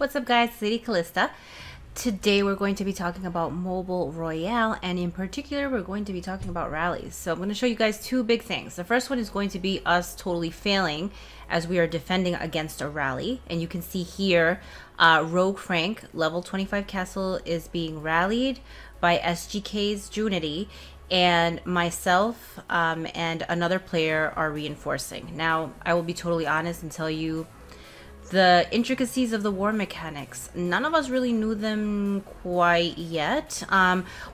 What's up guys, it's Lady Calysta. Today we're going to be talking about mobile Royale, and in particular we're going to be talking about rallies. So I'm going to show you guys two big things. The first one is going to be us totally failing as we are defending against a rally, and you can see here Rogue Frank level 25 castle is being rallied by SGK's Junity, and myself and another player are reinforcing. Now I will be totally honest and tell you the intricacies of the war mechanics. None of us really knew them quite yet.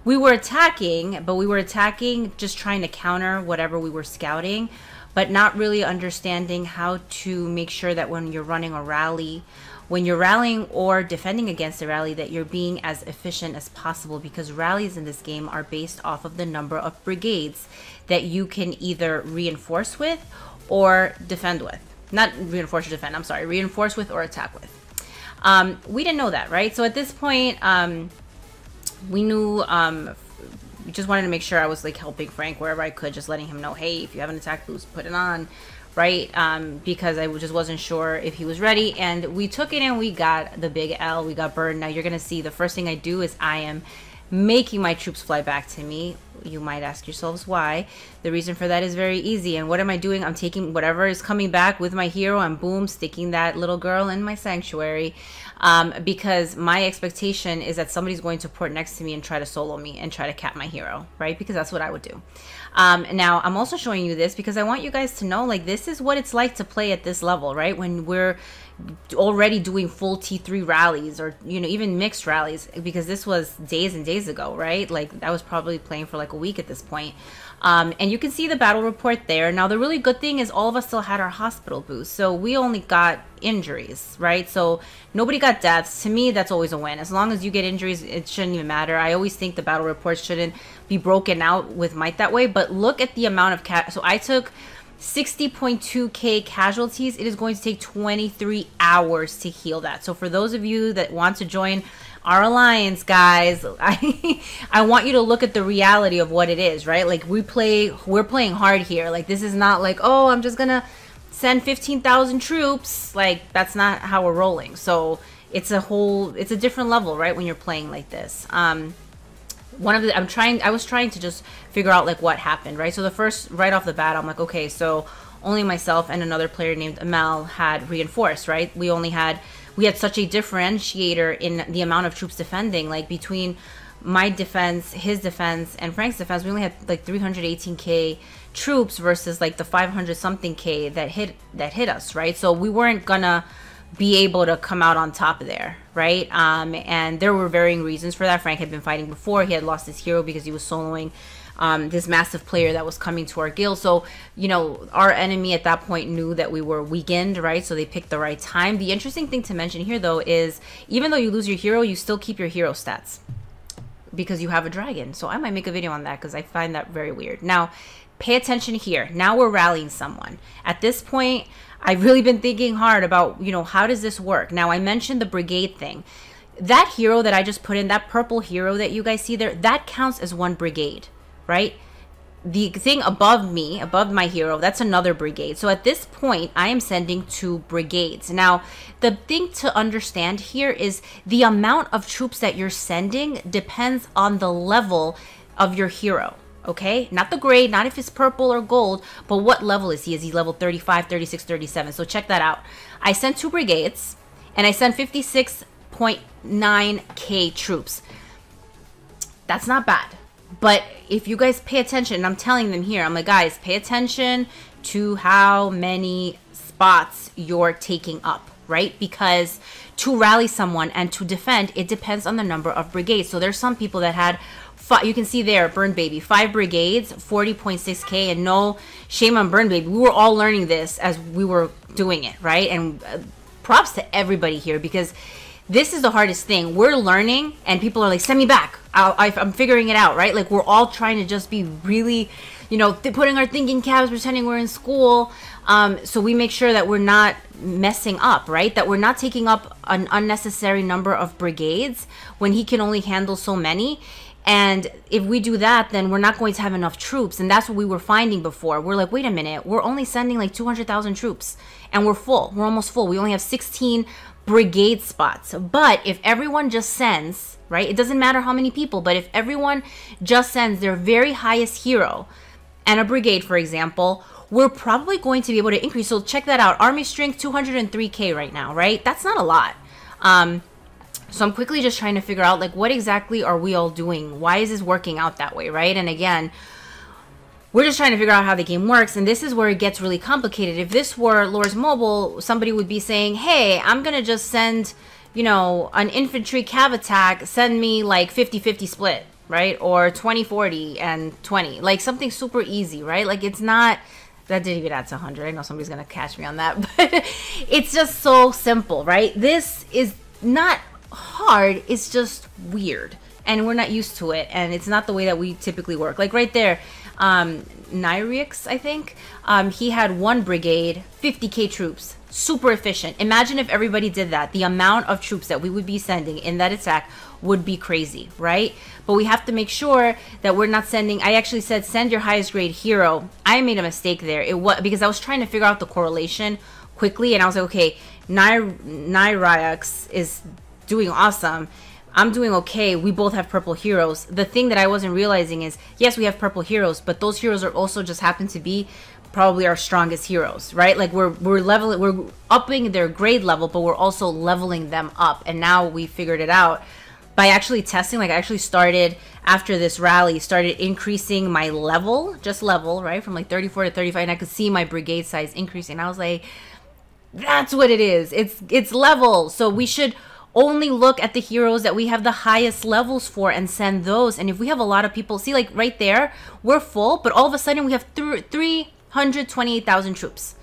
We were attacking, but we were attacking just trying to counter whatever we were scouting, but not really understanding how to make sure that when you're running a rally, when you're rallying or defending against a rally, that you're being as efficient as possible, because rallies in this game are based off of the number of brigades that you can either reinforce with or defend with. Not reinforce or defend, I'm sorry, reinforce with or attack with. We didn't know that, right? So at this point, we knew, we just wanted to make sure I was like helping Frank wherever I could, just letting him know, hey, if you have an attack boost, put it on, right? Because I just wasn't sure if he was ready, and we took it and we got the big L, we got burned. Now you're gonna see the first thing I do is I am making my troops fly back to me. You might ask yourselves why. The reason for that is very easy. And what am I doing? I'm taking whatever is coming back with my hero and boom, sticking that little girl in my sanctuary, because my expectation is that somebody's going to port next to me and try to solo me and try to cap my hero, right? Because that's what I would do. Now I'm also showing you this because I want you guys to know, like, this is what it's like to play at this level, right? When we're already doing full T3 rallies, or you know, even mixed rallies, because this was days and days ago, right? Like I was probably playing for like a week at this point. And you can see the battle report there. Now the really good thing is all of us still had our hospital boost, so we only got injuries, right? So nobody got deaths. To me, that's always a win. As long as you get injuries, it shouldn't even matter. I always think the battle reports shouldn't be broken out with might that way, but look at the amount of so I took 60.2k casualties. It is going to take 23 hours to heal that. So for those of you that want to join our alliance, guys, I want you to look at the reality of what it is, right? Like we're playing hard here. Like this is not like, oh, I'm just gonna send 15,000 troops. Like that's not how we're rolling. So it's a different level, right? When you're playing like this. I was trying to just figure out like what happened, right? So the first, right off the bat, I'm like, okay, so only myself and another player named Amel had reinforced, right? We had such a differentiator in the amount of troops defending, like between my defense, his defense, and Frank's defense. We only had like 318k troops versus like the 500 something k that hit us, right? So we weren't gonna be able to come out on top of there, right? And there were varying reasons for that. Frank had been fighting before. He had lost his hero because he was soloing this massive player that was coming to our guild. So, you know, our enemy at that point knew that we were weakened, right? So they picked the right time. The interesting thing to mention here, though, is even though you lose your hero, you still keep your hero stats because you have a dragon. So I might make a video on that because I find that very weird. Now, pay attention here. Now we're rallying someone. At this point, I've really been thinking hard about, you know, how does this work? Now, I mentioned the brigade thing. That hero that I just put in, that purple hero that you guys see there, that counts as one brigade, right? The thing above me, above my hero, that's another brigade. So at this point, I am sending 2 brigades. Now, the thing to understand here is the amount of troops that you're sending depends on the level of your hero. Okay, not the grade, not if it's purple or gold, but what level is he? Is he level 35, 36, 37? So check that out. I sent 2 brigades and I sent 56.9k troops. That's not bad. But if you guys pay attention, and I'm telling them here, I'm like, guys, pay attention to how many spots you're taking up, right? Because to rally someone and to defend, it depends on the number of brigades. So there's some people that had you can see there, Burn Baby, 5 brigades, 40.6k, and no shame on Burn Baby. We were all learning this as we were doing it, right? And props to everybody here, because this is the hardest thing. We're learning, and people are like, send me back. I'm figuring it out, right? Like, we're all trying to just be really, you know, putting our thinking caps, pretending we're in school. So we make sure that we're not messing up, right? That we're not taking up an unnecessary number of brigades when he can only handle so many. And if we do that, then we're not going to have enough troops. And that's what we were finding before. We're like, wait a minute, we're only sending like 200,000 troops and we're full. We're almost full. We only have 16 brigade spots. But if everyone just sends, right, it doesn't matter how many people, but if everyone just sends their very highest hero and a brigade, for example, we're probably going to be able to increase. So check that out. Army strength 203K right now, right? That's not a lot. So I'm quickly just trying to figure out, like, what exactly are we all doing? Why is this working out that way, right? And again, we're just trying to figure out how the game works, and this is where it gets really complicated. If this were Lures Mobile, somebody would be saying, hey, I'm going to just send, you know, an infantry cav attack, send me like 50-50 split, right? Or 20-40 and 20. Like something super easy, right? Like it's not... That didn't even add to 100. I know somebody's going to catch me on that, but it's just so simple, right? This is not hard, it's just weird and we're not used to it, and it's not the way that we typically work. Like right there, Nyrix, I think, he had one brigade, 50k troops, super efficient. Imagine if everybody did that. The amount of troops that we would be sending in that attack would be crazy, right? But we have to make sure that we're not sending... I actually said send your highest grade hero. I made a mistake there. It was because I was trying to figure out the correlation quickly, and I was like, okay, Nyrix is doing awesome, I'm doing okay, we both have purple heroes. The thing that I wasn't realizing is, yes, we have purple heroes, but those heroes are also just happen to be probably our strongest heroes, right? Like we're leveling, we're upping their grade level, but we're also leveling them up. And now we figured it out by actually testing. Like I actually started, after this rally, started increasing my level, just level, right, from like 34 to 35, and I could see my brigade size increasing. I was like, that's what it is, it's level. So we should only look at the heroes that we have the highest levels for and send those. And if we have a lot of people, see, like right there, we're full, but all of a sudden we have 328,000 troops.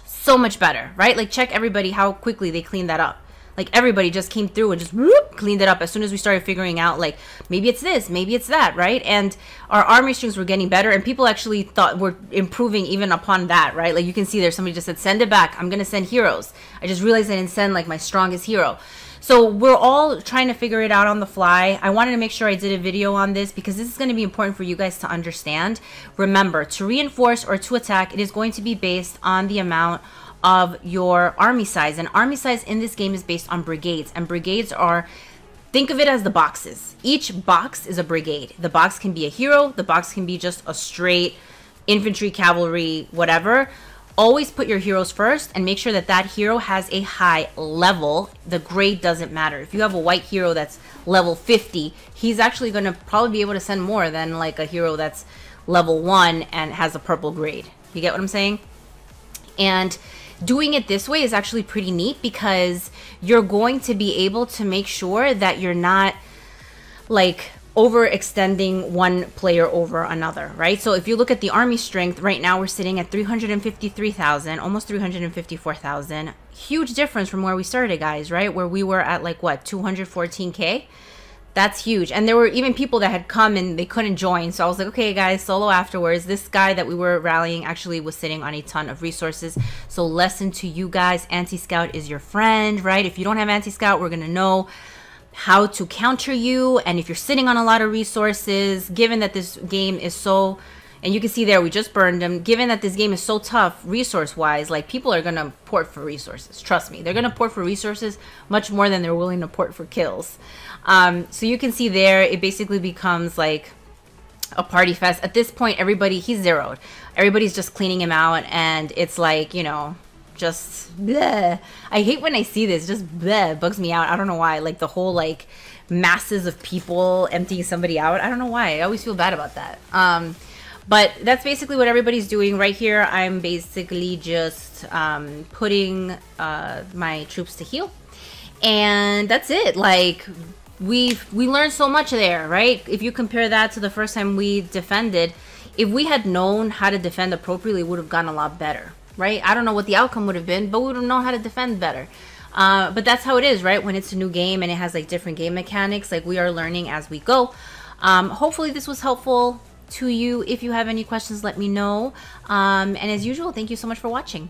So much better, right? Like check everybody how quickly they cleaned that up. Like everybody just came through and just whoop, cleaned it up as soon as we started figuring out, like, maybe it's this, maybe it's that, right? And our army strings were getting better, and people actually thought we're improving even upon that, right? Like you can see there, somebody just said, send it back. I'm going to send heroes. I just realized I didn't send like my strongest hero. So we're all trying to figure it out on the fly. I wanted to make sure I did a video on this because this is going to be important for you guys to understand. Remember, to reinforce or to attack, it is going to be based on the amount of your army size, and army size in this game is based on brigades, and brigades are, think of it as the boxes. Each box is a brigade. The box can be a hero, the box can be just a straight infantry, cavalry, whatever. Always put your heroes first and make sure that that hero has a high level. The grade doesn't matter. If you have a white hero that's level 50, he's actually going to probably be able to send more than like a hero that's level 1 and has a purple grade. You get what I'm saying? And doing it this way is actually pretty neat because you're going to be able to make sure that you're not like overextending one player over another, right? So if you look at the army strength, right now we're sitting at 353,000, almost 354,000. Huge difference from where we started, guys, right? Where we were at like what, 214k? That's huge. And there were even people that had come and they couldn't join. So I was like, okay, guys, solo afterwards. This guy that we were rallying actually was sitting on a ton of resources. So lesson to you guys, anti-scout is your friend, right? If you don't have anti-scout, we're going to know how to counter you. And if you're sitting on a lot of resources, given that this game is so... And you can see there, we just burned them. Given that this game is so tough resource-wise, like people are going to port for resources. Trust me. They're going to port for resources much more than they're willing to port for kills. So you can see there, it basically becomes like a party fest. At this point, everybody, he's zeroed. Everybody's just cleaning him out. And it's like, you know, just bleh. I hate when I see this. Just bleh, bugs me out. I don't know why. Like the whole like masses of people emptying somebody out. I don't know why. I always feel bad about that. But that's basically what everybody's doing right here. I'm basically just putting my troops to heal. And that's it. Like, we learned so much there, right? If you compare that to the first time we defended, if we had known how to defend appropriately, it would have gone a lot better, right? I don't know what the outcome would have been, but we would have known how to defend better. But that's how it is, right? When it's a new game and it has like different game mechanics, like we are learning as we go. Hopefully this was helpful to you. If you have any questions, let me know. And as usual, thank you so much for watching.